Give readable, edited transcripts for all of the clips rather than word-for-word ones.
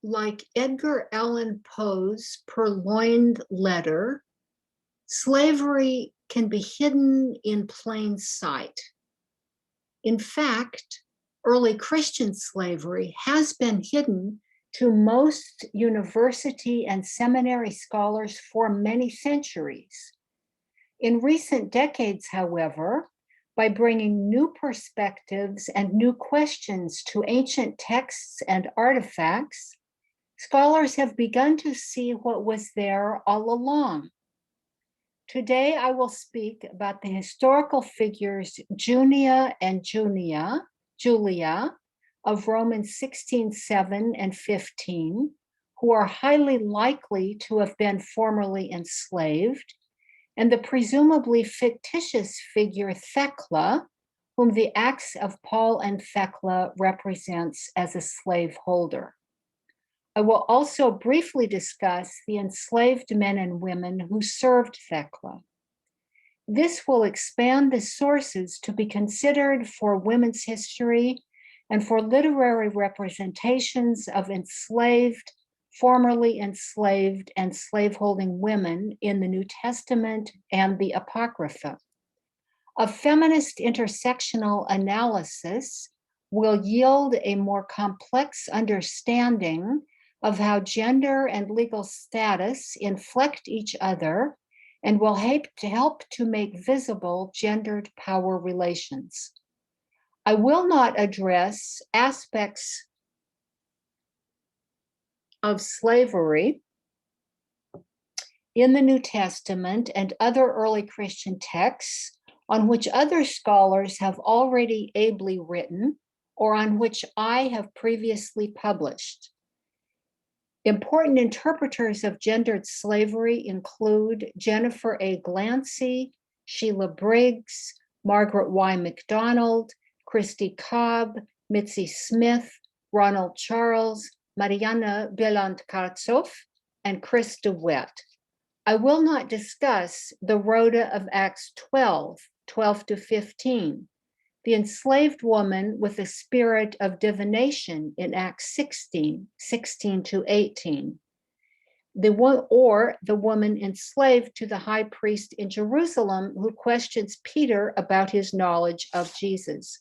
like Edgar Allan Poe's Purloined Letter, slavery can be hidden in plain sight. In fact, early Christian slavery has been hidden to most university and seminary scholars for many centuries. In recent decades, however, by bringing new perspectives and new questions to ancient texts and artifacts, scholars have begun to see what was there all along. Today, I will speak about the historical figures Junia and Julia of Romans 16, 7, and 15, who are highly likely to have been formerly enslaved, and the presumably fictitious figure Thecla, whom the Acts of Paul and Thecla represents as a slaveholder. I will also briefly discuss the enslaved men and women who served Thecla. This will expand the sources to be considered for women's history and for literary representations of enslaved, formerly enslaved, and slaveholding women in the New Testament and the Apocrypha. A feminist intersectional analysis will yield a more complex understanding of how gender and legal status inflect each other and will help to make visible gendered power relations. I will not address aspects of slavery in the New Testament and other early Christian texts on which other scholars have already ably written or on which I have previously published. Important interpreters of gendered slavery include Jennifer A. Glancy, Sheila Briggs, Margaret Y. McDonald, Christy Cobb, Mitzi Smith, Ronald Charles, Mariana Beland-Kartsov, and Chris DeWitt. I will not discuss the Rhoda of Acts 12, 12 to 15, the enslaved woman with the spirit of divination in Acts 16, 16 to 18, the woman enslaved to the high priest in Jerusalem who questions Peter about his knowledge of Jesus.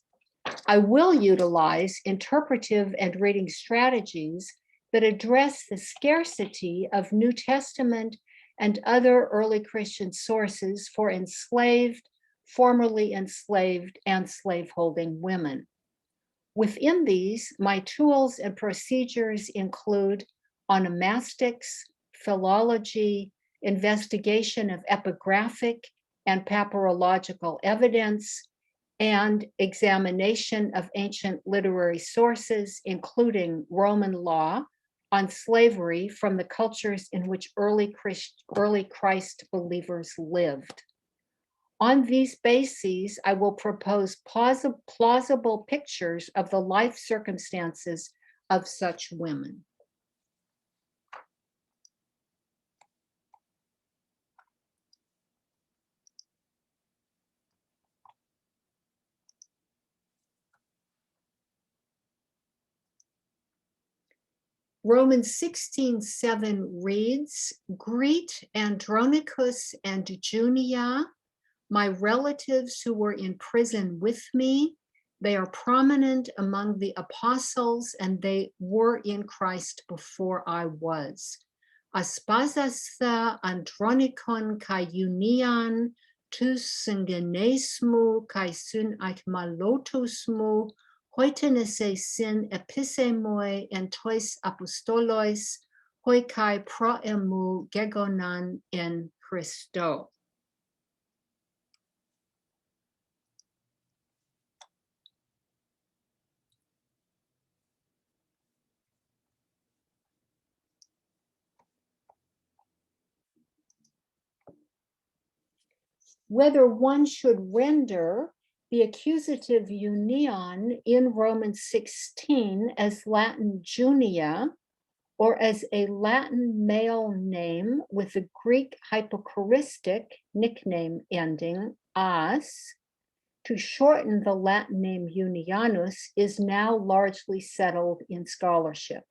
I will utilize interpretive and reading strategies that address the scarcity of New Testament and other early Christian sources for enslaved, formerly enslaved, and slaveholding women. Within these, my tools and procedures include onomastics, philology, investigation of epigraphic and papyrological evidence, and examination of ancient literary sources, including Roman law on slavery from the cultures in which early Christ believers lived. On these bases, I will propose plausible pictures of the life circumstances of such women. Romans 16:7 reads, "Greet Andronicus and Junia, my relatives who were in prison with me. They are prominent among the apostles, and they were in Christ before I was. Aspazasta Andronikon kai Junian, tus syngenesmu kai sun aitmalotosmu, hoitenese sin episemoi en tois apostolois, hoi kai proemu gegonan en Christo." Whether one should render the accusative union in Romans 16 as Latin Junia or as a Latin male name with a Greek hypochoristic nickname ending as to shorten the Latin name Unianus is now largely settled in scholarship.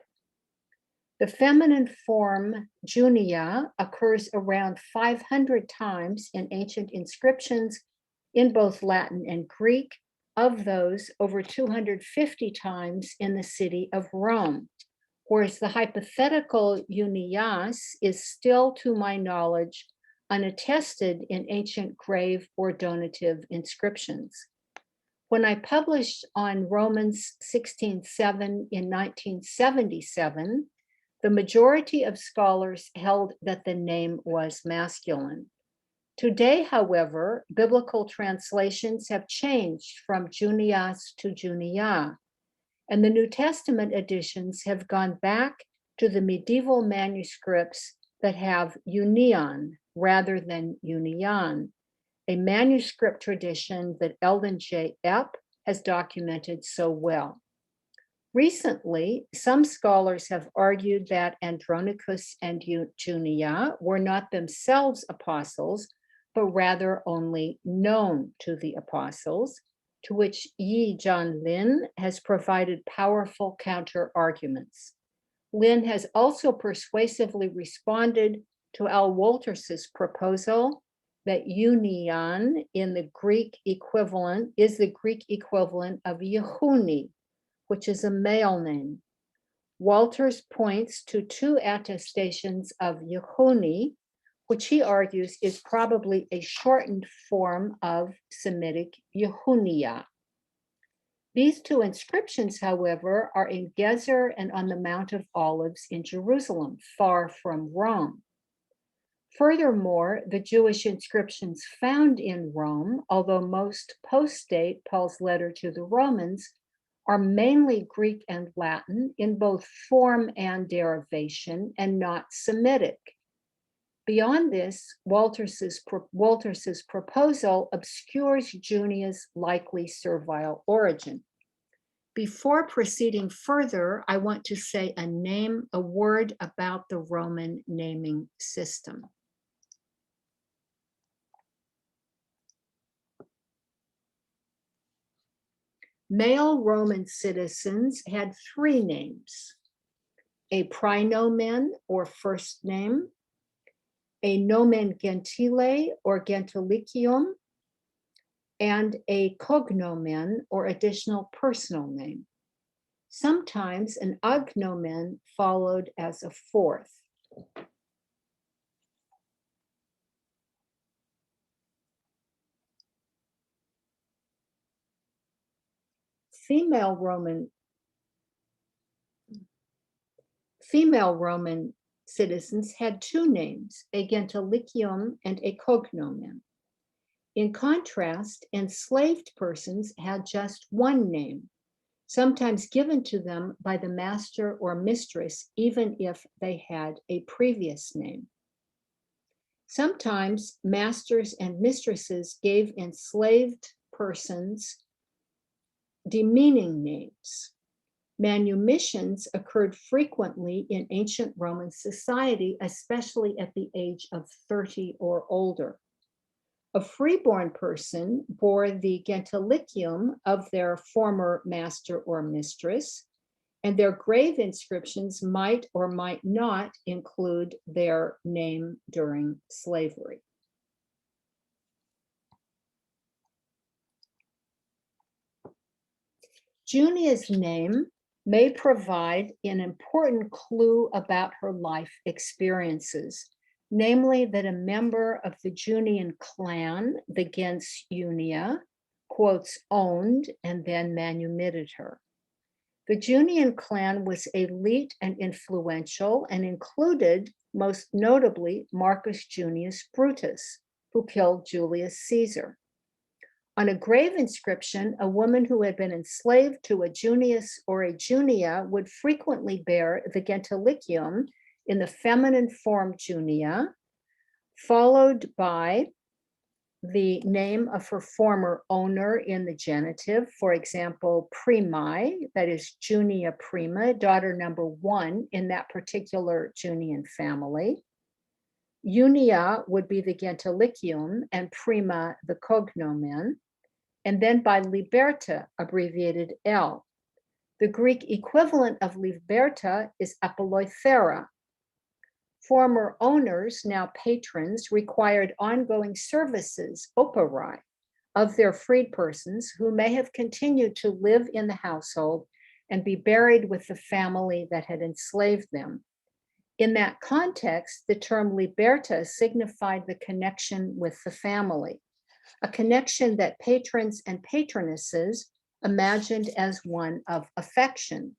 The feminine form Junia occurs around 500 times in ancient inscriptions in both Latin and Greek, of those over 250 times in the city of Rome, whereas the hypothetical Junias is still, to my knowledge, unattested in ancient grave or donative inscriptions. When I published on Romans 16:7 in 1977, the majority of scholars held that the name was masculine. Today, however, biblical translations have changed from Junias to Junia, and the New Testament editions have gone back to the medieval manuscripts that have union rather than union, a manuscript tradition that Eldon J. Epp has documented so well. Recently, some scholars have argued that Andronicus and Junia were not themselves apostles, but rather only known to the apostles, to which Yi John Lin has provided powerful counter arguments. Lin has also persuasively responded to Al Wolters's proposal that union in the Greek equivalent is the Greek equivalent of Yehuni, which is a male name. Walters points to two attestations of Yehuni, which he argues is probably a shortened form of Semitic Yehunia. These two inscriptions, however, are in Gezer and on the Mount of Olives in Jerusalem, far from Rome. Furthermore, the Jewish inscriptions found in Rome, although most post-date Paul's letter to the Romans, are mainly Greek and Latin in both form and derivation, and not Semitic. Beyond this, Walters's proposal obscures Junia's likely servile origin. Before proceeding further, I want to say a word about the Roman naming system. Male Roman citizens had three names: a praenomen or first name, a nomen gentile or gentilicium, and a cognomen or additional personal name. Sometimes an agnomen followed as a fourth. Female Roman citizens had two names, a gentilicium and a cognomen. In contrast, enslaved persons had just one name, sometimes given to them by the master or mistress, even if they had a previous name. Sometimes masters and mistresses gave enslaved persons demeaning names. Manumissions occurred frequently in ancient Roman society, especially at the age of 30 or older. A freeborn person bore the gentilicium of their former master or mistress, and their grave inscriptions might or might not include their name during slavery. Junia's name may provide an important clue about her life experiences, namely that a member of the Junian clan, the gens Junia, quotes, owned and then manumitted her. The Junian clan was elite and influential and included, most notably, Marcus Junius Brutus, who killed Julius Caesar. On a grave inscription, a woman who had been enslaved to a Junius or a Junia would frequently bear the gentilicium in the feminine form Junia, followed by the name of her former owner in the genitive, for example, primae, that is Junia prima, daughter number one in that particular Junian family. Junia would be the gentilicium and prima the cognomen, and then by liberta, abbreviated L. The Greek equivalent of liberta is apollothera. Former owners, now patrons, required ongoing services, operai, of their freed persons who may have continued to live in the household and be buried with the family that had enslaved them. In that context, the term liberta signified the connection with the family, a connection that patrons and patronesses imagined as one of affection.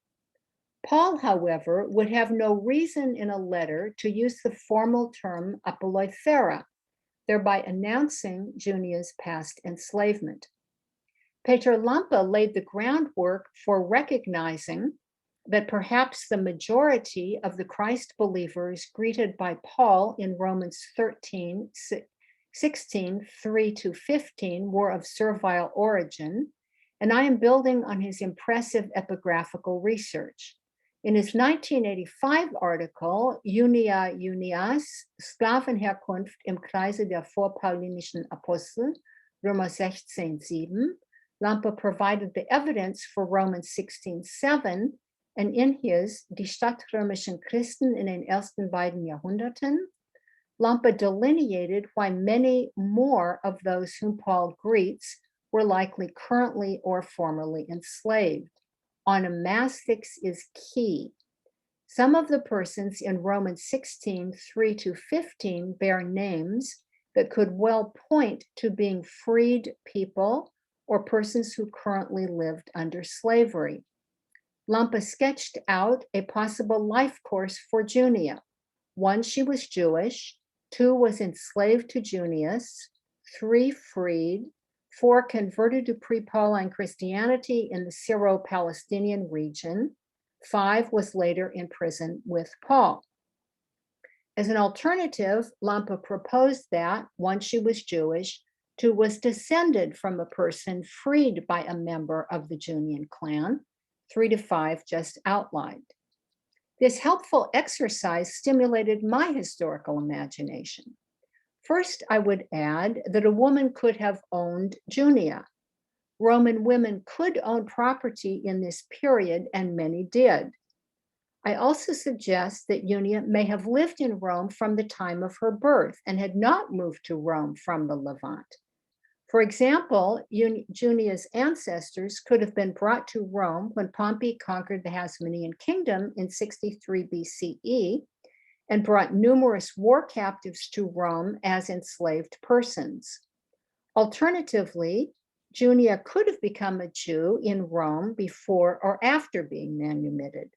Paul, however, would have no reason in a letter to use the formal term apollothera, thereby announcing Junia's past enslavement. Peter Lampe laid the groundwork for recognizing that perhaps the majority of the Christ believers greeted by Paul in Romans 16, 3-15 were of servile origin, and I am building on his impressive epigraphical research. In his 1985 article, Junia Junias, Sklavenherkunft im Kreise der vorpaulinischen Apostel, Römer 16,7, Lampe provided the evidence for Romans 16,7, and in his Die stadtrömischen Christen in den ersten beiden Jahrhunderten, Lampe delineated why many more of those whom Paul greets were likely currently or formerly enslaved. Onomastics is key. Some of the persons in Romans 16, 3-15 bear names that could well point to being freed people or persons who currently lived under slavery. Lampe sketched out a possible life course for Junia. 1, she was Jewish. 2, was enslaved to Junius. 3, freed. 4, converted to pre-Pauline Christianity in the Syro-Palestinian region. 5, was later in prison with Paul. As an alternative, Lampe proposed that 1, she was Jewish. 2, was descended from a person freed by a member of the Junian clan. 3-5 just outlined. This helpful exercise stimulated my historical imagination. First, I would add that a woman could have owned Junia. Roman women could own property in this period, and many did. I also suggest that Junia may have lived in Rome from the time of her birth and had not moved to Rome from the Levant. For example, Junia's ancestors could have been brought to Rome when Pompey conquered the Hasmonean kingdom in 63 BCE and brought numerous war captives to Rome as enslaved persons. Alternatively, Junia could have become a Jew in Rome before or after being manumitted.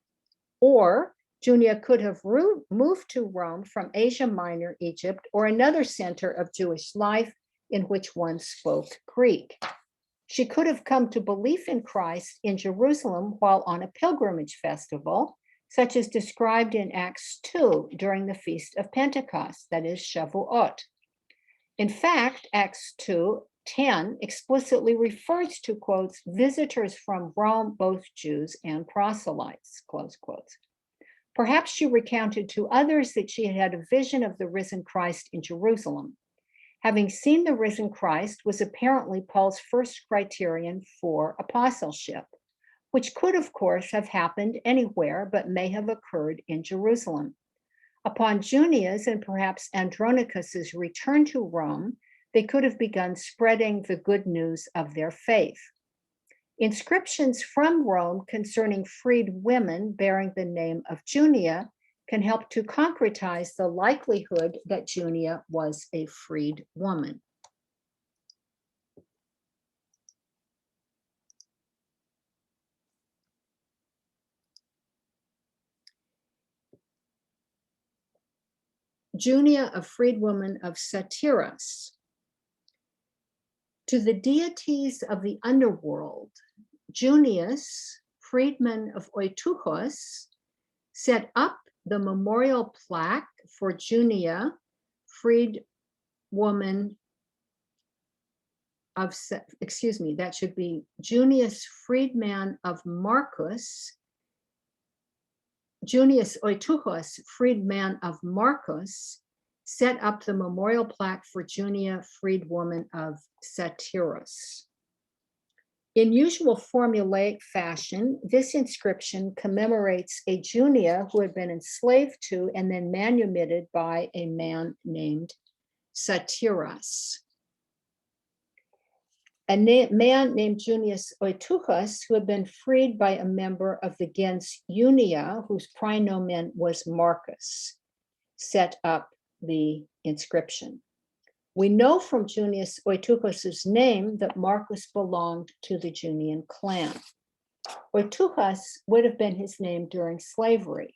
Or Junia could have moved to Rome from Asia Minor, Egypt, or another center of Jewish life in which one spoke Greek. She could have come to belief in Christ in Jerusalem while on a pilgrimage festival, such as described in Acts 2 during the Feast of Pentecost, that is Shavuot. In fact, Acts 2:10 explicitly refers to, quotes, visitors from Rome, both Jews and proselytes, close quotes. Perhaps she recounted to others that she had had a vision of the risen Christ in Jerusalem. Having seen the risen Christ was apparently Paul's first criterion for apostleship, which could, of course, have happened anywhere, but may have occurred in Jerusalem. Upon Junia's and perhaps Andronicus's return to Rome, they could have begun spreading the good news of their faith. Inscriptions from Rome concerning freed women bearing the name of Junia can help to concretize the likelihood that Junia was a freed woman. Junia, a freed woman of Satyras. To the deities of the underworld, Junius, freedman of Oituchos, set up the memorial plaque for Junia, freed woman of, that should be Junius, freedman of Marcus, Junius Oituchos, freedman of Marcus, set up the memorial plaque for Junia, freedwoman of Satyros. In usual formulaic fashion, this inscription commemorates a Junia who had been enslaved to and then manumitted by a man named Satyras. A man named Junius Oituchus, who had been freed by a member of the gens Unia, whose praenomen was Marcus, set up the inscription. We know from Junius Oituchus's name that Marcus belonged to the Junian clan. Oituchus would have been his name during slavery.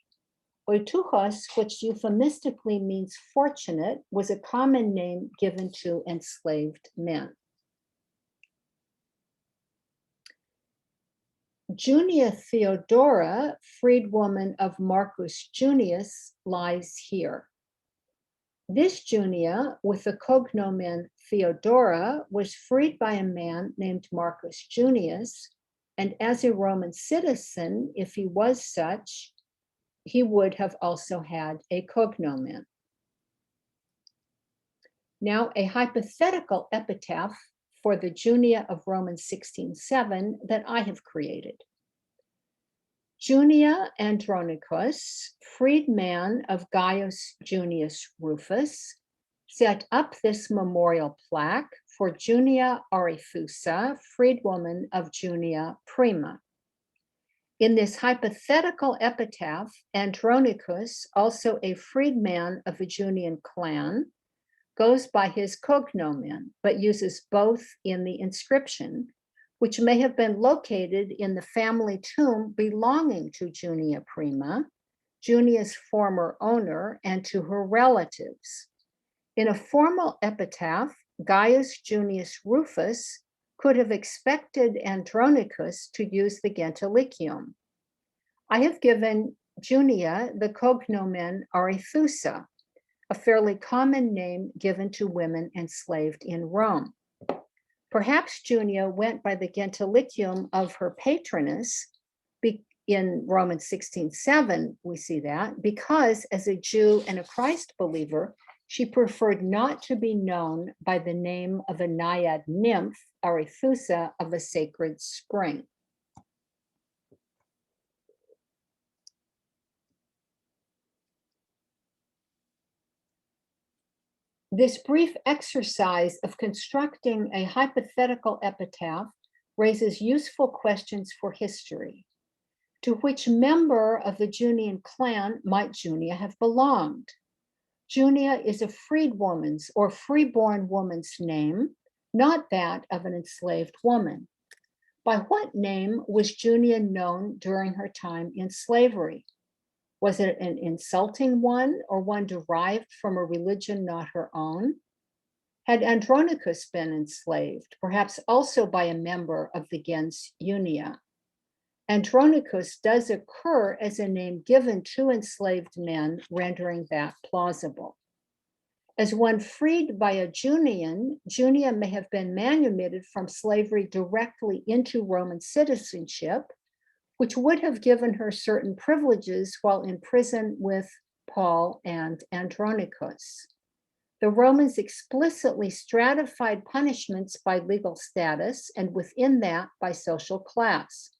Oituchus, which euphemistically means fortunate, was a common name given to enslaved men. Junia Theodora, freedwoman of Marcus Junius, lies here. This Junia, with the cognomen Theodora, was freed by a man named Marcus Junius, and as a Roman citizen, if he was such, he would have also had a cognomen. Now, a hypothetical epitaph for the Junia of Romans 16:7 that I have created. Junia Andronicus, freedman of Gaius Junius Rufus, set up this memorial plaque for Junia Arethusa, freedwoman of Junia Prima. In this hypothetical epitaph, Andronicus, also a freedman of the Junian clan, goes by his cognomen, but uses both in the inscription, which may have been located in the family tomb belonging to Junia Prima, Junia's former owner, and to her relatives. In a formal epitaph, Gaius Junius Rufus could have expected Andronicus to use the gentilicium. I have given Junia the cognomen Arethusa, a fairly common name given to women enslaved in Rome. Perhaps Junia went by the gentilicium of her patroness. In Romans 16:7, we see that, because as a Jew and a Christ believer, she preferred not to be known by the name of a naiad nymph, Arethusa, of a sacred spring. This brief exercise of constructing a hypothetical epitaph raises useful questions for history. To which member of the Junian clan might Junia have belonged? Junia is a freedwoman's or freeborn woman's name, not that of an enslaved woman. By what name was Junia known during her time in slavery? Was it an insulting one or one derived from a religion not her own? Had Andronicus been enslaved, perhaps also by a member of the gens Unia? Andronicus does occur as a name given to enslaved men, rendering that plausible. As one freed by a Junian, Junia may have been manumitted from slavery directly into Roman citizenship, which would have given her certain privileges while in prison with Paul and Andronicus. The Romans explicitly stratified punishments by legal status, and within that by social class.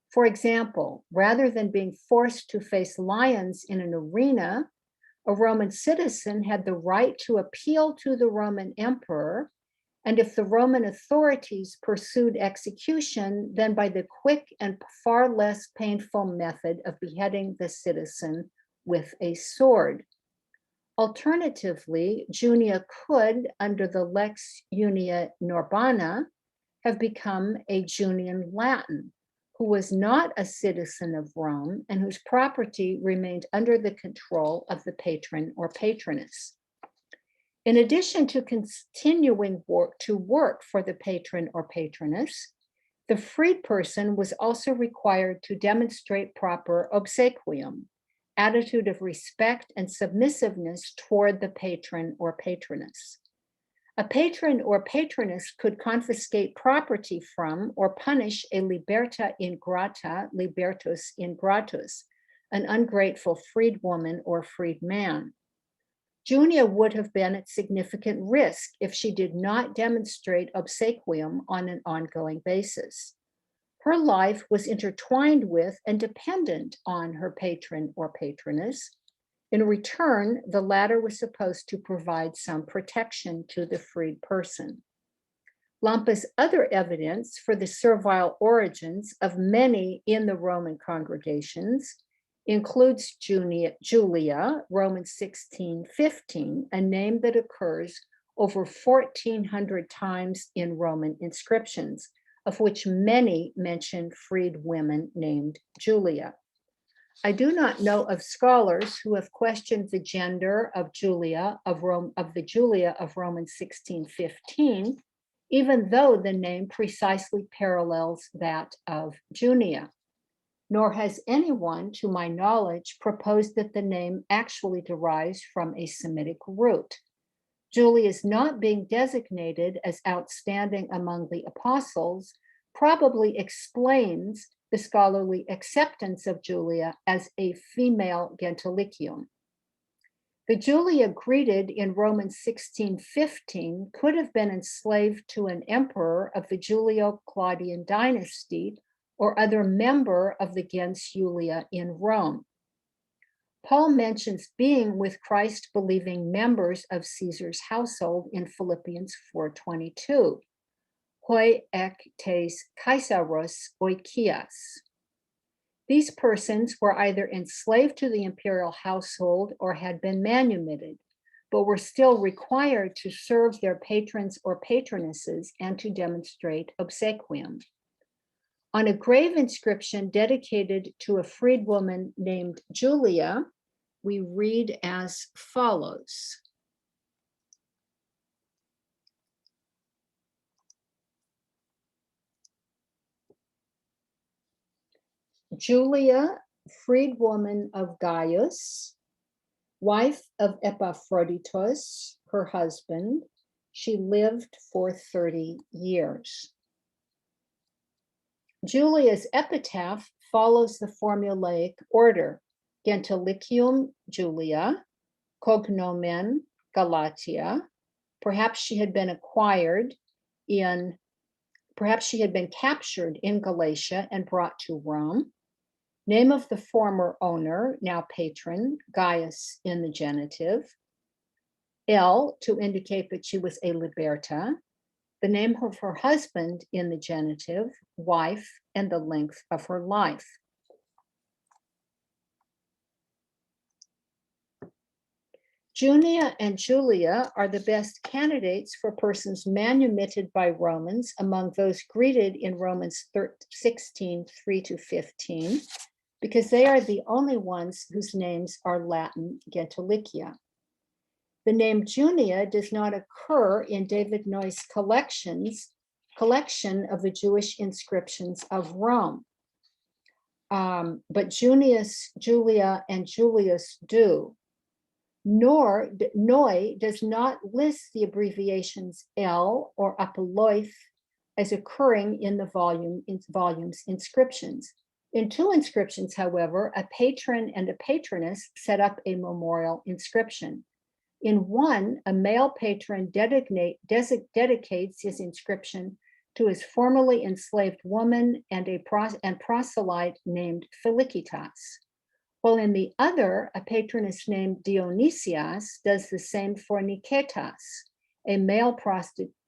For example, rather than being forced to face lions in an arena, a Roman citizen had the right to appeal to the Roman emperor, and if the Roman authorities pursued execution, then by the quick and far less painful method of beheading the citizen with a sword. Alternatively, Junia could, under the Lex Unia Norbana, have become a Junian Latin, who was not a citizen of Rome and whose property remained under the control of the patron or patroness. In addition to continuing to work for the patron or patroness, the freed person was also required to demonstrate proper obsequium, attitude of respect and submissiveness toward the patron or patroness. A patron or patroness could confiscate property from or punish a liberta ingrata, libertus ingratus, an ungrateful freedwoman or freedman. Junia would have been at significant risk if she did not demonstrate obsequium on an ongoing basis. Her life was intertwined with and dependent on her patron or patroness. In return, the latter was supposed to provide some protection to the freed person. Lampa's other evidence for the servile origins of many in the Roman congregations includes Julia, Romans 16:15, a name that occurs over 1,400 times in Roman inscriptions, of which many mention freed women named Julia. I do not know of scholars who have questioned the gender of the Julia of Romans 16:15, even though the name precisely parallels that of Junia. Nor has anyone, to my knowledge, proposed that the name actually derives from a Semitic root. Julia's not being designated as outstanding among the apostles probably explains the scholarly acceptance of Julia as a female gentilicium. The Julia greeted in Romans 16:15 could have been enslaved to an emperor of the Julio-Claudian dynasty or other member of the gens Julia in Rome. Paul mentions being with Christ-believing members of Caesar's household in Philippians 4:22. Hoi ek tes Caesaros oikias. These persons were either enslaved to the imperial household or had been manumitted, but were still required to serve their patrons or patronesses and to demonstrate obsequium. On a grave inscription dedicated to a freed woman named Julia, we read as follows. Julia, freed woman of Gaius, wife of Epaphroditus, her husband, she lived for 30 years. Julia's epitaph follows the formulaic order: Gentilicium Julia, cognomen Galatia. Perhaps she had been captured in Galatia and brought to Rome. Name of the former owner, now patron, Gaius in the genitive. L, to indicate that she was a liberta. The name of her husband in the genitive, wife, and the length of her life. Junia and Julia are the best candidates for persons manumitted by Romans among those greeted in Romans 16:3-15, because they are the only ones whose names are Latin gentilicia. The name Junia does not occur in David Noy's collection of the Jewish inscriptions of Rome. But Junius, Julia, and Julius do. Nor Noy does not list the abbreviations L or apoloith as occurring in the volume's inscriptions. In two inscriptions, however, a patron and a patroness set up a memorial inscription. In one, a male patron dedicates his inscription to his formerly enslaved woman and proselyte named Felicitas, while in the other, a patroness named Dionysias does the same for Niketas, a male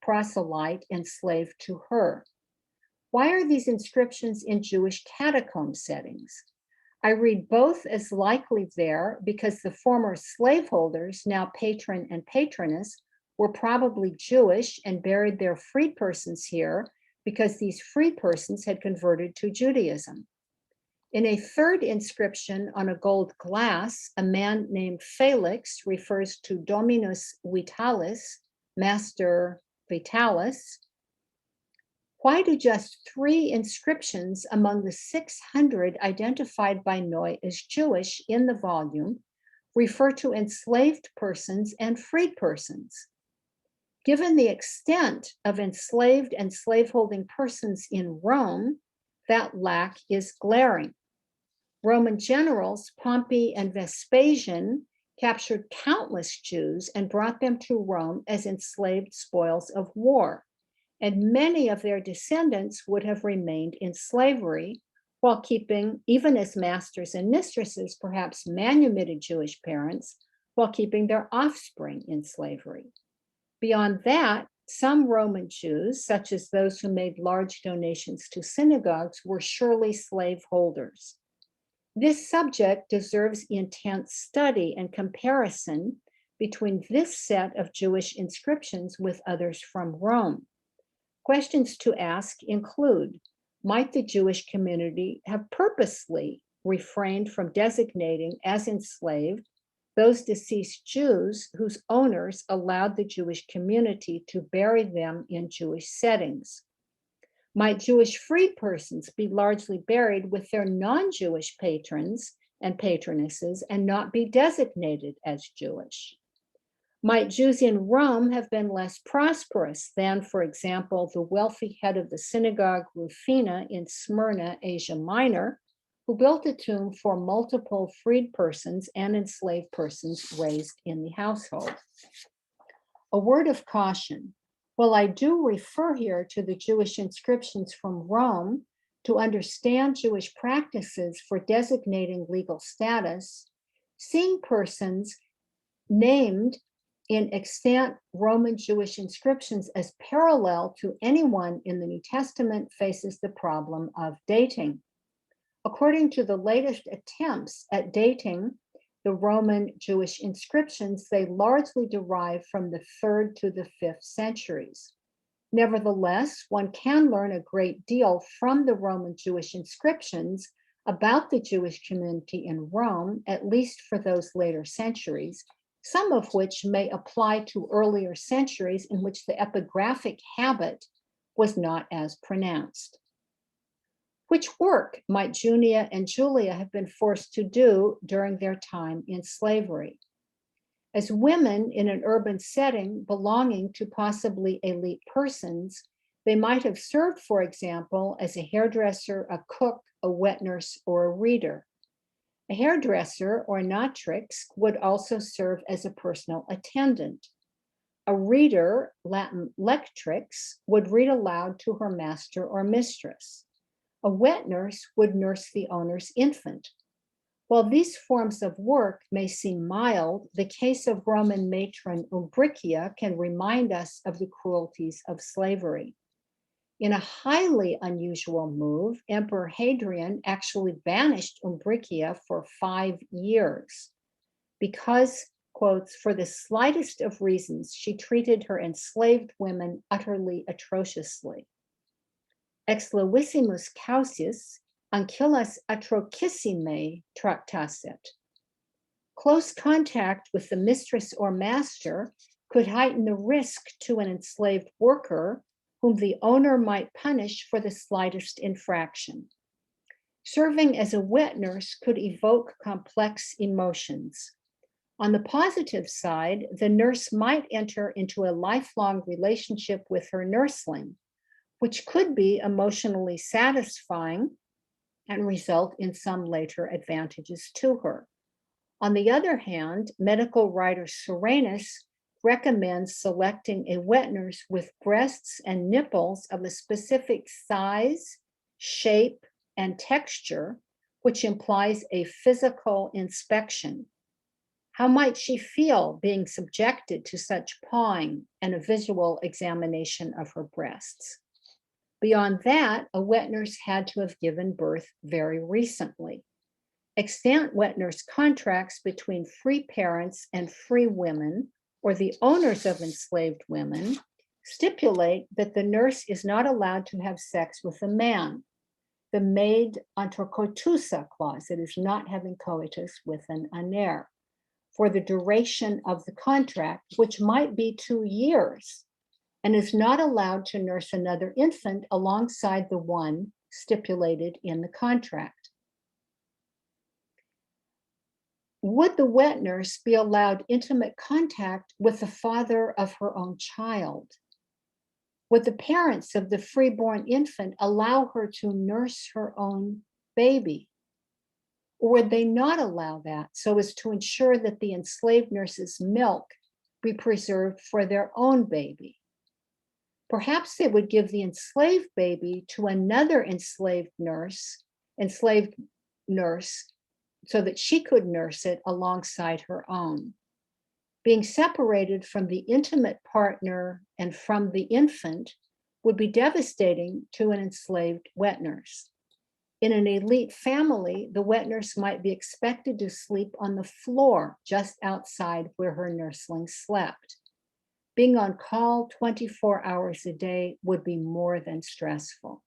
proselyte enslaved to her. Why are these inscriptions in Jewish catacomb settings? I read both as likely there because the former slaveholders, now patron and patroness, were probably Jewish and buried their freed persons here because these freed persons had converted to Judaism. In a third inscription on a gold glass, a man named Felix refers to Dominus Vitalis, Master Vitalis. Why do just 3 inscriptions among the 600 identified by Noy as Jewish in the volume refer to enslaved persons and freed persons? Given the extent of enslaved and slaveholding persons in Rome, that lack is glaring. Roman generals Pompey and Vespasian captured countless Jews and brought them to Rome as enslaved spoils of war. and many of their descendants would have remained in slavery while keeping, even as masters and mistresses, perhaps manumitted Jewish parents, while keeping their offspring in slavery. Beyond that, some Roman Jews, such as those who made large donations to synagogues, were surely slaveholders. This subject deserves intense study and comparison between this set of Jewish inscriptions with others from Rome. Questions to ask include, might the Jewish community have purposely refrained from designating as enslaved those deceased Jews whose owners allowed the Jewish community to bury them in Jewish settings? Might Jewish freed persons be largely buried with their non-Jewish patrons and patronesses and not be designated as Jewish? Might Jews in Rome have been less prosperous than, for example, the wealthy head of the synagogue Rufina in Smyrna, Asia Minor, who built a tomb for multiple freed persons and enslaved persons raised in the household? A word of caution. While I do refer here to the Jewish inscriptions from Rome to understand Jewish practices for designating legal status, seeing persons named in extant Roman Jewish inscriptions as parallel to anyone in the New Testament faces the problem of dating. According to the latest attempts at dating the Roman Jewish inscriptions, they largely derive from the 3rd to the 5th centuries. Nevertheless, one can learn a great deal from the Roman Jewish inscriptions about the Jewish community in Rome, at least for those later centuries, some of which may apply to earlier centuries in which the epigraphic habit was not as pronounced. Which work might Junia and Julia have been forced to do during their time in slavery? As women in an urban setting belonging to possibly elite persons, they might have served, for example, as a hairdresser, a cook, a wet nurse, or a reader. A hairdresser or natrix would also serve as a personal attendant. A reader, Latin lectrix, would read aloud to her master or mistress. A wet nurse would nurse the owner's infant. While these forms of work may seem mild, the case of Roman matron Umbricia can remind us of the cruelties of slavery. In a highly unusual move, Emperor Hadrian actually banished Umbricia for 5 years because, quotes, for the slightest of reasons, she treated her enslaved women utterly atrociously. Exlovissimus causis, ancillas atrocissime tractasset. Close contact with the mistress or master could heighten the risk to an enslaved worker whom the owner might punish for the slightest infraction. Serving as a wet nurse could evoke complex emotions. On the positive side, the nurse might enter into a lifelong relationship with her nursling, which could be emotionally satisfying and result in some later advantages to her. On the other hand, medical writer Soranus recommends selecting a wet nurse with breasts and nipples of a specific size, shape, and texture, which implies a physical inspection. How might she feel being subjected to such pawing and a visual examination of her breasts? Beyond that, a wet nurse had to have given birth very recently. Extant wet nurse contracts between free parents and free women, or the owners of enslaved women, stipulate that the nurse is not allowed to have sex with a man. The maid antrocotusa clause, it is not having coitus with an aner, for the duration of the contract, which might be 2 years, and is not allowed to nurse another infant alongside the one stipulated in the contract. Would the wet nurse be allowed intimate contact with the father of her own child? Would the parents of the freeborn infant allow her to nurse her own baby? Or would they not allow that so as to ensure that the enslaved nurse's milk be preserved for their own baby? Perhaps they would give the enslaved baby to another enslaved nurse, so that she could nurse it alongside her own. Being separated from the intimate partner and from the infant would be devastating to an enslaved wet nurse. In an elite family, the wet nurse might be expected to sleep on the floor just outside where her nursling slept. Being on call 24 hours a day would be more than stressful.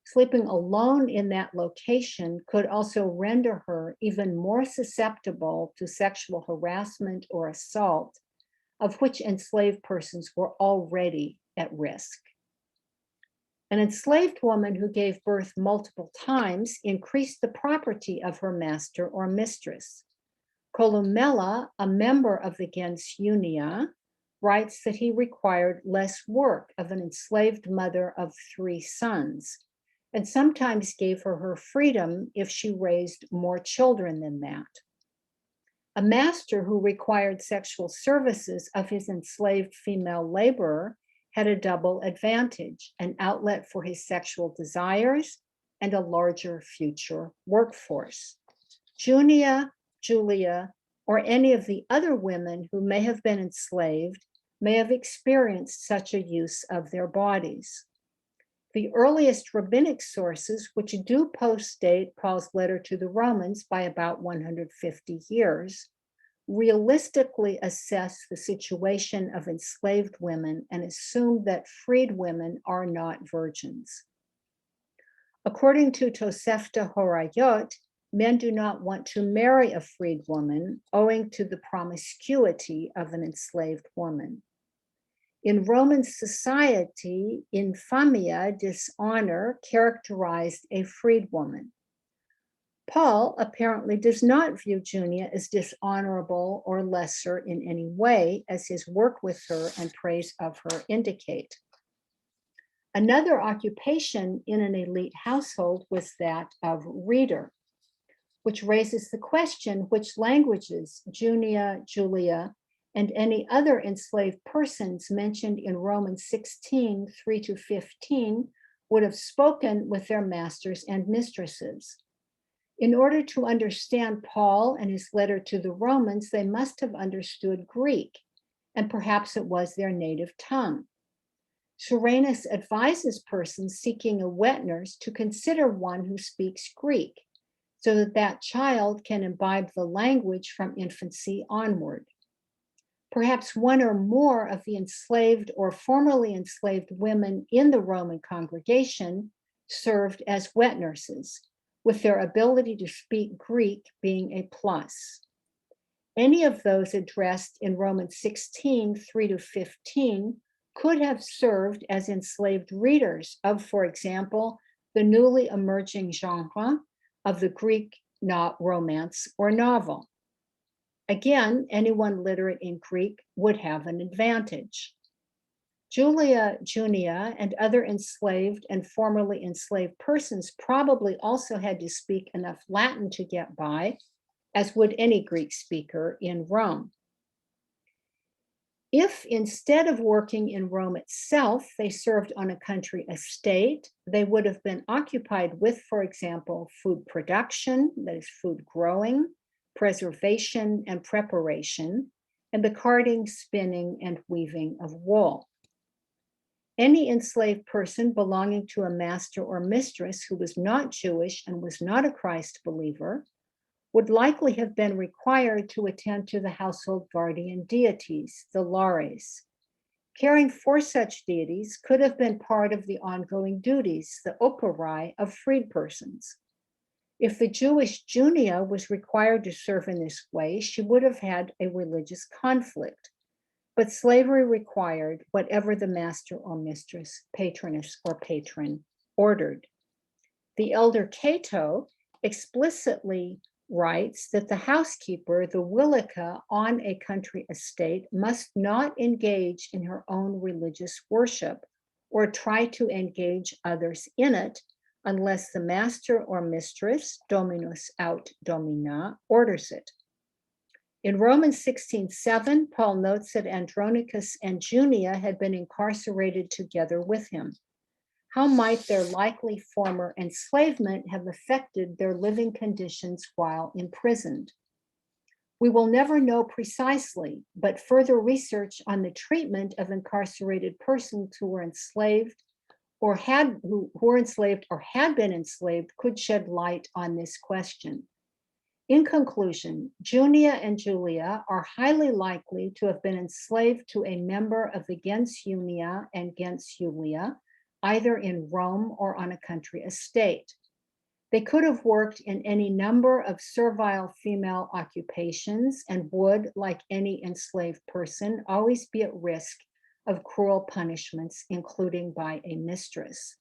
Sleeping alone in that location could also render her even more susceptible to sexual harassment or assault, of which enslaved persons were already at risk. An enslaved woman who gave birth multiple times increased the property of her master or mistress. Columella, a member of the gens Junia, writes that he required less work of an enslaved mother of 3 sons, and sometimes gave her freedom if she raised more children than that. A master who required sexual services of his enslaved female laborer had a double advantage: an outlet for his sexual desires and a larger future workforce. Junia, Julia, or any of the other women who may have been enslaved may have experienced such a use of their bodies. The earliest rabbinic sources, which do post-date Paul's letter to the Romans by about 150 years, realistically assess the situation of enslaved women and assume that freed women are not virgins. According to Tosefta Horayot, men do not want to marry a freed woman owing to the promiscuity of an enslaved woman. In Roman society, infamia, dishonor, characterized a freed woman. Paul apparently does not view Junia as dishonorable or lesser in any way, as his work with her and praise of her indicate. Another occupation in an elite household was that of reader, which raises the question which languages Junia, Julia, and any other enslaved persons mentioned in Romans 16, 3-15 would have spoken with their masters and mistresses. In order to understand Paul and his letter to the Romans, they must have understood Greek, and perhaps it was their native tongue. Soranus advises persons seeking a wet nurse to consider one who speaks Greek, so that that child can imbibe the language from infancy onward. Perhaps one or more of the enslaved or formerly enslaved women in the Roman congregation served as wet nurses, with their ability to speak Greek being a plus. Any of those addressed in Romans 16, 3-15 could have served as enslaved readers of, for example, the newly emerging genre of the Greek romance or novel. Again, anyone literate in Greek would have an advantage. Julia, Junia, and other enslaved and formerly enslaved persons probably also had to speak enough Latin to get by, as would any Greek speaker in Rome. If instead of working in Rome itself, they served on a country estate, they would have been occupied with, for example, food production, that is food growing, preservation and preparation, and the carding, spinning, and weaving of wool. Any enslaved person belonging to a master or mistress who was not Jewish and was not a Christ believer would likely have been required to attend to the household guardian deities, the lares. Caring for such deities could have been part of the ongoing duties, the operai, of freed persons. If the Jewish Junia was required to serve in this way, she would have had a religious conflict. But slavery required whatever the master or mistress, patroness or patron ordered. The elder Cato explicitly writes that the housekeeper, the Wilica on a country estate, must not engage in her own religious worship or try to engage others in it unless the master or mistress, dominus aut domina, orders it. In Romans 16:7, Paul notes that Andronicus and Junia had been incarcerated together with him. How might their likely former enslavement have affected their living conditions while imprisoned? We will never know precisely, but further research on the treatment of incarcerated persons who were enslaved or had been enslaved could shed light on this question. In conclusion, Junia and Julia are highly likely to have been enslaved to a member of the gens Junia and gens Julia, either in Rome or on a country estate. They could have worked in any number of servile female occupations and would, like any enslaved person, always be at risk of cruel punishments, including by a mistress.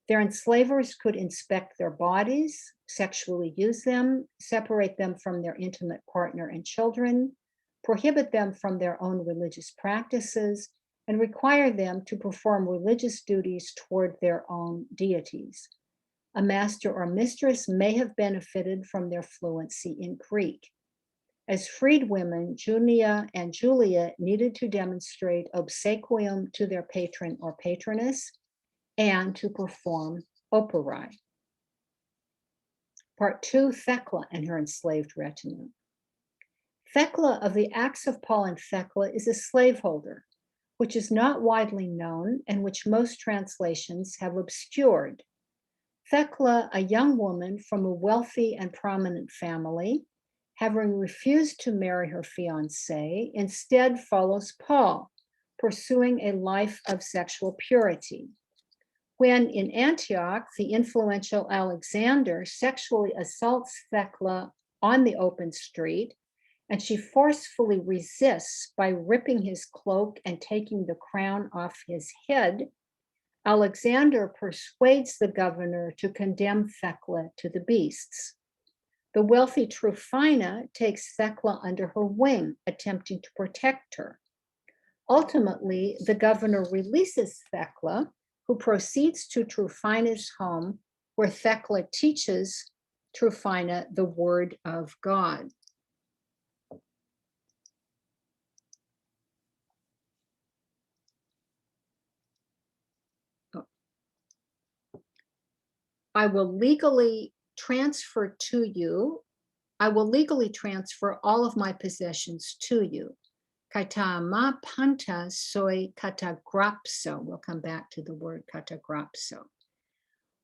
Their enslavers could inspect their bodies, sexually use them, separate them from their intimate partner and children, prohibit them from their own religious practices, and require them to perform religious duties toward their own deities. A master or mistress may have benefited from their fluency in Greek. As freed women, Junia and Julia needed to demonstrate obsequium to their patron or patroness and to perform operae. Part 2, Thecla and her enslaved retinue. Thecla of the Acts of Paul and Thecla is a slaveholder, which is not widely known and which most translations have obscured. Thecla, a young woman from a wealthy and prominent family, having refused to marry her fiancé, instead follows Paul, pursuing a life of sexual purity. When in Antioch, the influential Alexander sexually assaults Thecla on the open street, and she forcefully resists by ripping his cloak and taking the crown off his head, Alexander persuades the governor to condemn Thecla to the beasts. The wealthy Tryphina takes Thecla under her wing, attempting to protect her. Ultimately, the governor releases Thecla, who proceeds to Tryphina's home, where Thecla teaches Tryphina the word of God. I will legally transfer all of my possessions to you. Kaitama panta soi katagrapso. We'll come back to the word katagrapso,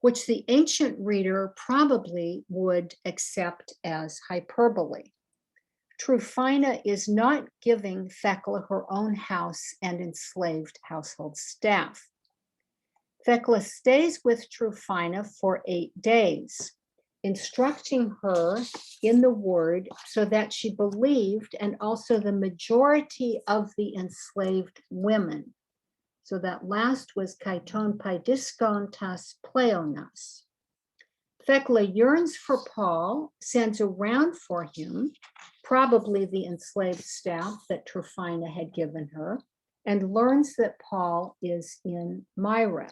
which the ancient reader probably would accept as hyperbole. Tryphina is not giving Thecla her own house and enslaved household staff. Thecla stays with Tryphina for 8 days, instructing her in the word so that she believed, and also the majority of the enslaved women. So that last was kaiton paidiskon tas pleonas. Thecla yearns for Paul, sends around for him, probably the enslaved staff that Tryphina had given her, and learns that Paul is in Myra.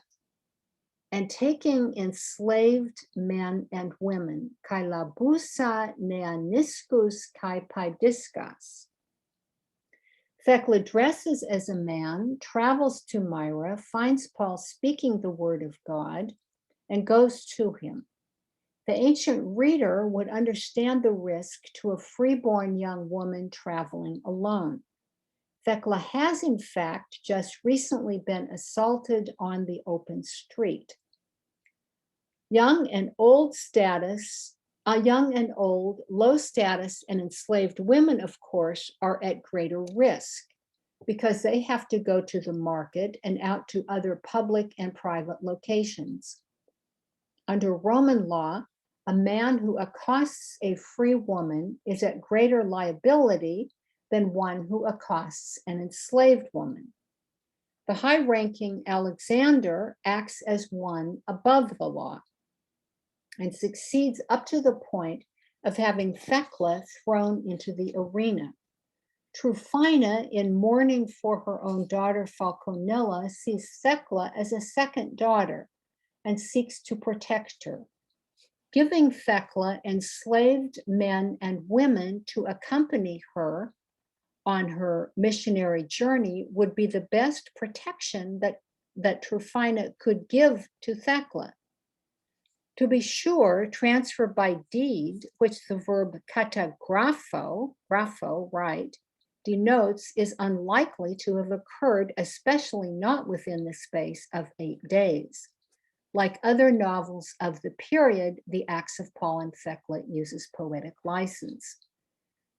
And taking enslaved men and women, kai labusa neaniskus kai paidiskas. Thecla dresses as a man, travels to Myra, finds Paul speaking the word of God, and goes to him. The ancient reader would understand the risk to a freeborn young woman traveling alone. Thecla has, in fact, just recently been assaulted on the open street. Young and old, low status, and enslaved women, of course, are at greater risk because they have to go to the market and out to other public and private locations. Under Roman law, a man who accosts a free woman is at greater liability than one who accosts an enslaved woman. The high-ranking Alexander acts as one above the law and succeeds up to the point of having Thecla thrown into the arena. Tryphina, in mourning for her own daughter Falconilla, sees Thecla as a second daughter and seeks to protect her. Giving Thecla enslaved men and women to accompany her on her missionary journey would be the best protection that Tryphina could give to Thecla. To be sure, transfer by deed, which the verb grapho, right, denotes, is unlikely to have occurred, especially not within the space of 8 days. Like other novels of the period, the Acts of Paul and Thecla uses poetic license.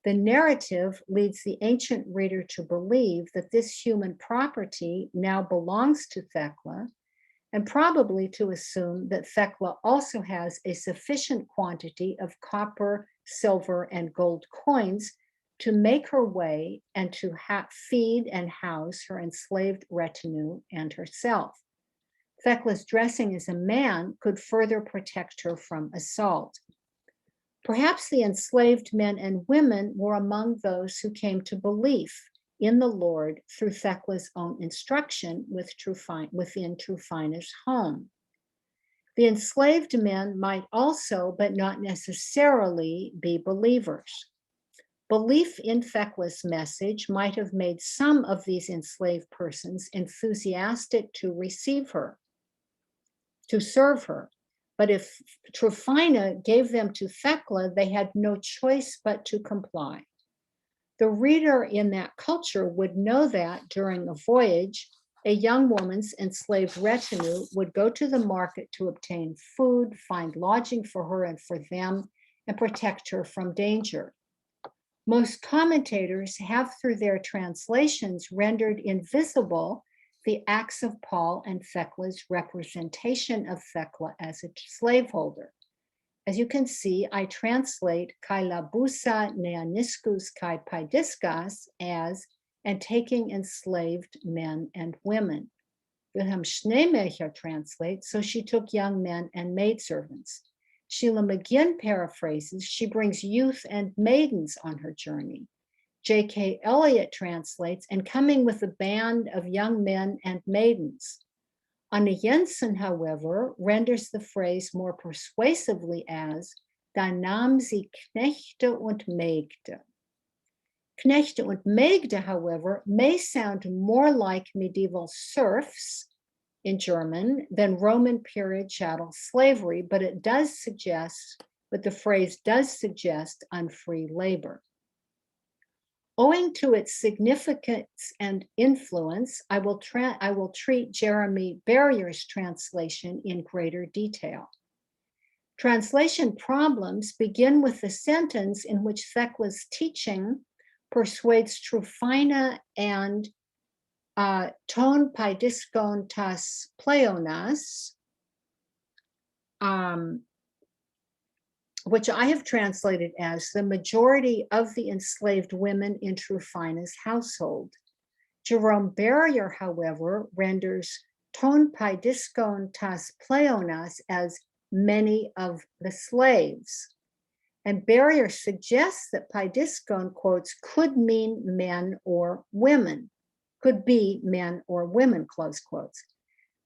The narrative leads the ancient reader to believe that this human property now belongs to Thecla, and probably to assume that Thecla also has a sufficient quantity of copper, silver, and gold coins to make her way and to feed and house her enslaved retinue and herself. Thecla's dressing as a man could further protect her from assault. Perhaps the enslaved men and women were among those who came to belief in the Lord through Thecla's own instruction within Tryphina's home. The enslaved men might also, but not necessarily, be believers. Belief in Thecla's message might have made some of these enslaved persons enthusiastic to receive her, to serve her. But if Tryphina gave them to Thecla, they had no choice but to comply. The reader in that culture would know that during a voyage, a young woman's enslaved retinue would go to the market to obtain food, find lodging for her and for them, and protect her from danger. Most commentators have, through their translations, rendered invisible the Acts of Paul and Thecla's representation of Thecla as a slaveholder. As you can see, I translate kai labusa neaniscus kai paidiscas as and taking enslaved men and women. Wilhelm Schneemelcher translates, so she took young men and maidservants. Sheila McGinn paraphrases, she brings youth and maidens on her journey. J.K. Elliott translates, and coming with a band of young men and maidens. Anna Jensen, however, renders the phrase more persuasively as, da nahm sie Knechte und Mägde. Knechte und Mägde, however, may sound more like medieval serfs in German than Roman period chattel slavery, but the phrase does suggest unfree labor. Owing to its significance and influence, I will treat Jeremy Barrier's translation in greater detail. Translation problems begin with the sentence in which Thecla's teaching persuades Tryphina and ton paidiskon tas pleonas, which I have translated as the majority of the enslaved women in Tryphina's household. Jerome Barrier, however, renders ton paidiskon tas pleonas as many of the slaves. And Barrier suggests that paidiskon, quotes, could mean men or women, could be men or women, close quotes.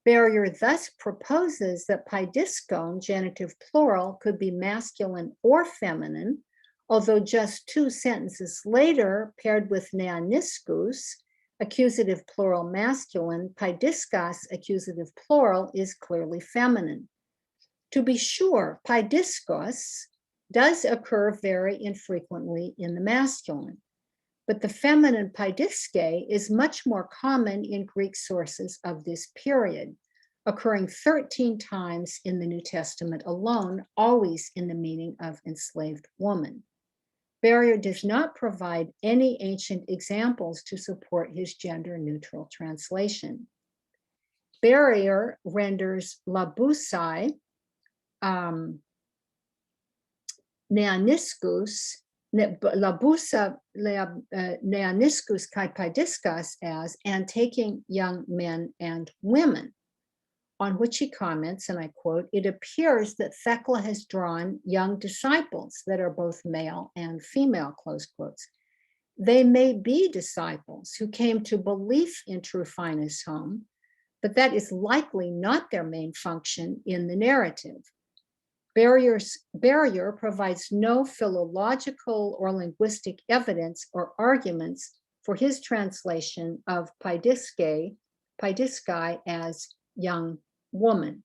Barrier thus proposes that paidiskon, genitive plural, could be masculine or feminine, although just 2 sentences later, paired with neaniscus, accusative plural masculine, paidiskas, accusative plural, is clearly feminine. To be sure, paidiskos does occur very infrequently in the masculine, but the feminine paidiske is much more common in Greek sources of this period, occurring 13 times in the New Testament alone, always in the meaning of enslaved woman. Barrier does not provide any ancient examples to support his gender-neutral translation. Barrier renders labusai, neaniscus, labusa neaniscus kai paidiskas as, and taking young men and women, on which he comments, and I quote, it appears that Thecla has drawn young disciples that are both male and female, close quotes. They may be disciples who came to belief in Tryphina's home, but that is likely not their main function in the narrative. Barrier provides no philological or linguistic evidence or arguments for his translation of Paidiske as young woman.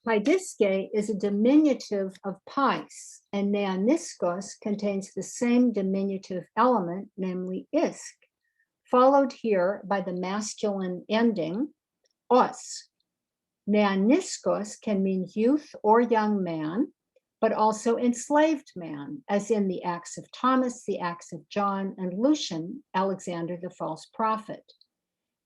Paidiske is a diminutive of pais, and neaniskos contains the same diminutive element, namely isk, followed here by the masculine ending, os. Neaniskos can mean youth or young man, but also enslaved man, as in the Acts of Thomas, the Acts of John, and Lucian, Alexander the false prophet.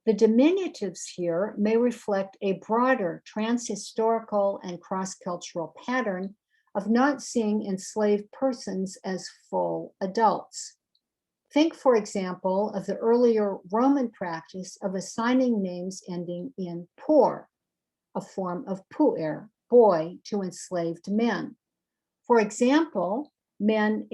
The diminutives here may reflect a broader transhistorical and cross-cultural pattern of not seeing enslaved persons as full adults. Think, for example, of the earlier Roman practice of assigning names ending in por, a form of puer, boy, to enslaved men. For example, men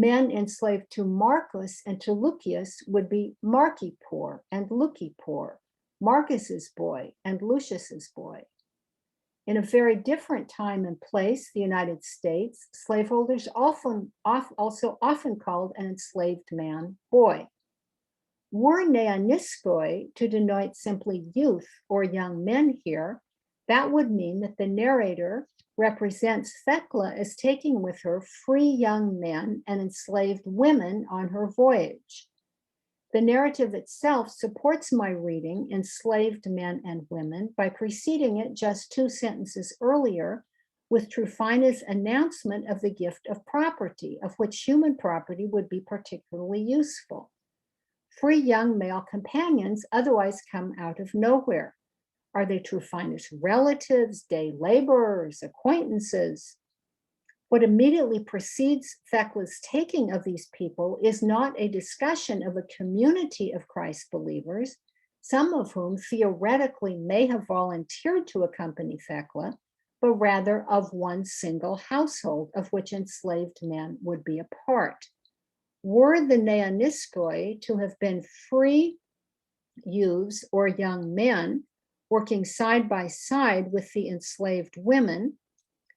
enslaved to Marcus and to Lucius would be Markipor and Lucipor, Marcus's boy and Lucius's boy. In a very different time and place, the United States, slaveholders also often called an enslaved man boy. Were neaniskoi to denote simply youth or young men here, that would mean that the narrator represents Thecla as taking with her free young men and enslaved women on her voyage. The narrative itself supports my reading enslaved men and women by preceding it just 2 sentences earlier with Trufina's announcement of the gift of property, of which human property would be particularly useful. Free young male companions otherwise come out of nowhere. Are they Trufina's relatives, day laborers, acquaintances? What immediately precedes Thecla's taking of these people is not a discussion of a community of Christ believers, some of whom theoretically may have volunteered to accompany Thecla, but rather of one single household of which enslaved men would be a part. Were the neaniskoi to have been free youths or young men working side by side with the enslaved women,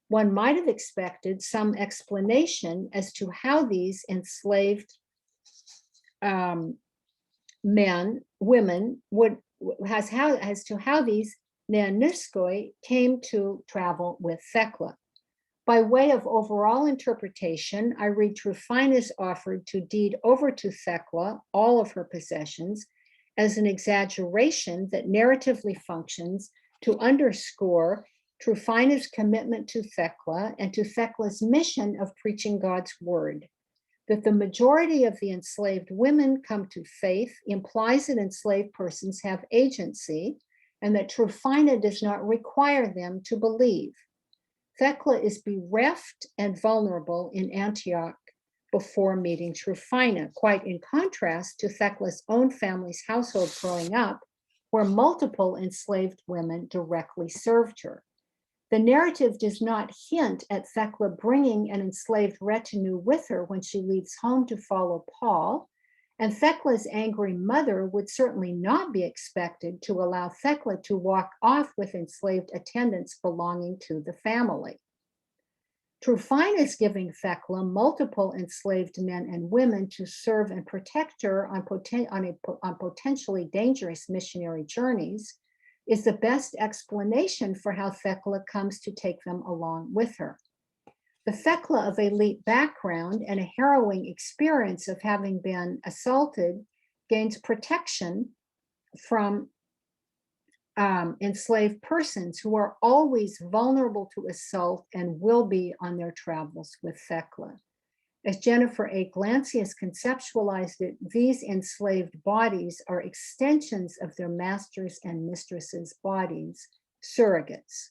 one might have expected some explanation as to how these enslaved women as to how these neaniskoi came to travel with Thecla. By way of overall interpretation, I read Trufina's offered to deed over to Thecla all of her possessions as an exaggeration that narratively functions to underscore Trufina's commitment to Thecla and to Thecla's mission of preaching God's word. That the majority of the enslaved women come to faith implies that enslaved persons have agency and that Trufina does not require them to believe. Thecla is bereft and vulnerable in Antioch before meeting Trufina, quite in contrast to Thecla's own family's household growing up, where multiple enslaved women directly served her. The narrative does not hint at Thecla bringing an enslaved retinue with her when she leaves home to follow Paul, and Thecla's angry mother would certainly not be expected to allow Thecla to walk off with enslaved attendants belonging to the family. Trufina is giving Thecla multiple enslaved men and women to serve and protect her on potentially dangerous missionary journeys, is the best explanation for how Thecla comes to take them along with her. The Thecla of elite background and a harrowing experience of having been assaulted gains protection from enslaved persons who are always vulnerable to assault and will be on their travels with Thecla. As Jennifer A. Glancy has conceptualized it, these enslaved bodies are extensions of their masters' and mistresses' bodies, surrogates.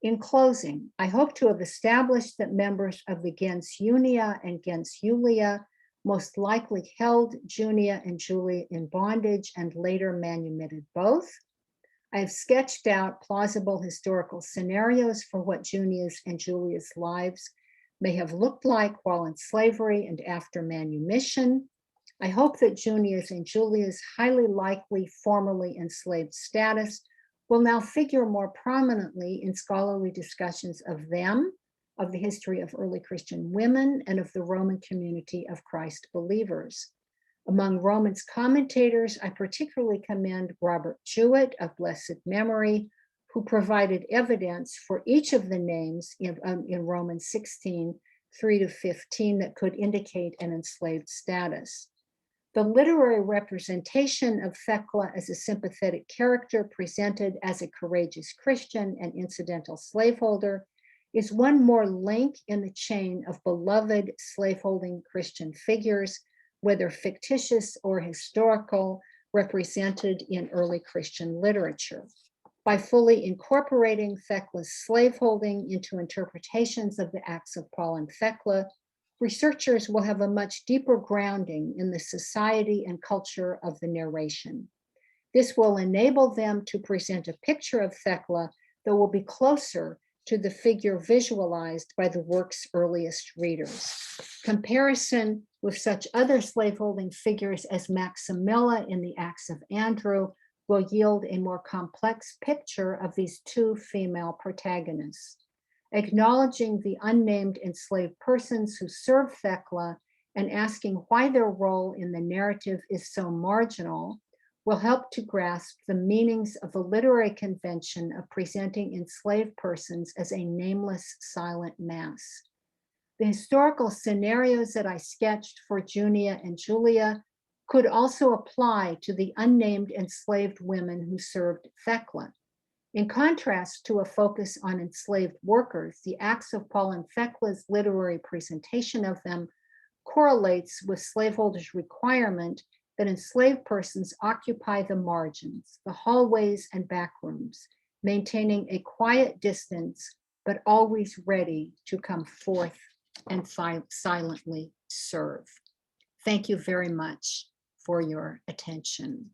In closing, I hope to have established that members of the gens Junia and gens Julia most likely held Junia and Julia in bondage and later manumitted both. I have sketched out plausible historical scenarios for what Junia's and Julia's lives may have looked like while in slavery and after manumission. I hope that Junia's and Julia's highly likely formerly enslaved status will now figure more prominently in scholarly discussions of them, of the history of early Christian women, and of the Roman community of Christ believers. Among Romans commentators, I particularly commend Robert Jewett of blessed memory, who provided evidence for each of the names in Romans 16, 3-15 that could indicate an enslaved status. The literary representation of Thecla as a sympathetic character presented as a courageous Christian and incidental slaveholder is one more link in the chain of beloved slaveholding Christian figures, whether fictitious or historical, represented in early Christian literature. By fully incorporating Thecla's slaveholding into interpretations of the Acts of Paul and Thecla, researchers will have a much deeper grounding in the society and culture of the narration. This will enable them to present a picture of Thecla that will be closer to the figure visualized by the work's earliest readers. Comparison with such other slaveholding figures as Maximilla in the Acts of Andrew will yield a more complex picture of these two female protagonists. Acknowledging the unnamed enslaved persons who serve Thecla and asking why their role in the narrative is so marginal will help to grasp the meanings of the literary convention of presenting enslaved persons as a nameless, silent mass. The historical scenarios that I sketched for Junia and Julia could also apply to the unnamed enslaved women who served Thecla. In contrast to a focus on enslaved workers, the Acts of Paul and Thecla's literary presentation of them correlates with slaveholders' requirement that enslaved persons occupy the margins, the hallways and back rooms, maintaining a quiet distance, but always ready to come forth and silently serve. Thank you very much for your attention.